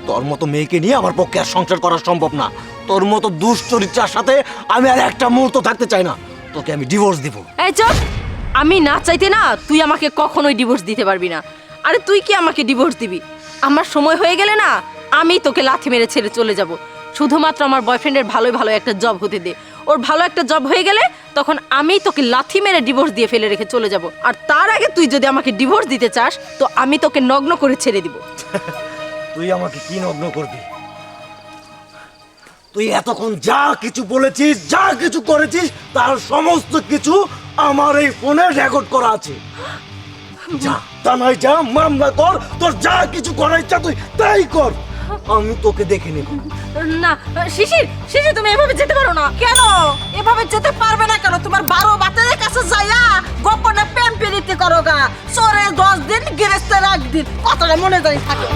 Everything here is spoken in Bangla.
তোর মতো মেয়েকে নিয়ে আমার পক্ষে আর সংসার করা সম্ভব না। তোর মতো দুশ্চরিত্রার সাথে আমি আর একটা মুহূর্ত থাকতে চাই না। তোকে আমি ডিভোর্স দিব। এই চুপ! আমি না চাইতে না তুই আমাকে কখনোই ডিভোর্স দিতে পারবি না। আরে তুই কি আমাকে ডিভোর্স দিবি? আমার সময় হয়ে গেলে না আমি তোকে লাথি মেরে ছেড়ে চলে যাব। শুধুমাত্র আমার বয়ফ্রেন্ডের ভালোই ভালো একটা জব হতে দে। ওর ভালো একটা জব হয়ে গেলে তখন আমি তোকে লাথি মেরে ডিভোর্স দিয়ে ফেলে রেখে চলে যাব। আর তার আগে তুই যদি আমাকে ডিভোর্স দিতে চাস তো আমি তোকে নগ্ন করে ছেড়ে দিব। তুই আমাকে কি নগ্ন করবি? তুই এতক্ষণ যা কিছু বলেছিস, যা কিছু করেছিস, তার সমস্ত কিছু আমার এই ফোনে রেকর্ড করা আছে। যা থানায় যা, মামলা কর, তোর যা কিছু করার ইচ্ছা তুই তাই কর। আমি তোকে দেখে নেব। না শিশির, শিশির তুমি এভাবে যেতে পারো না। কেন এভাবে যেতে পারবে না কেন? তোমার 12 বাতের কাছে যাইয়া গোপনে প্রেম প্রীতি করো গা। চোরে 10 দিন, গৃহস্থের 1 দিন, কতটা মনে জানি থাকে।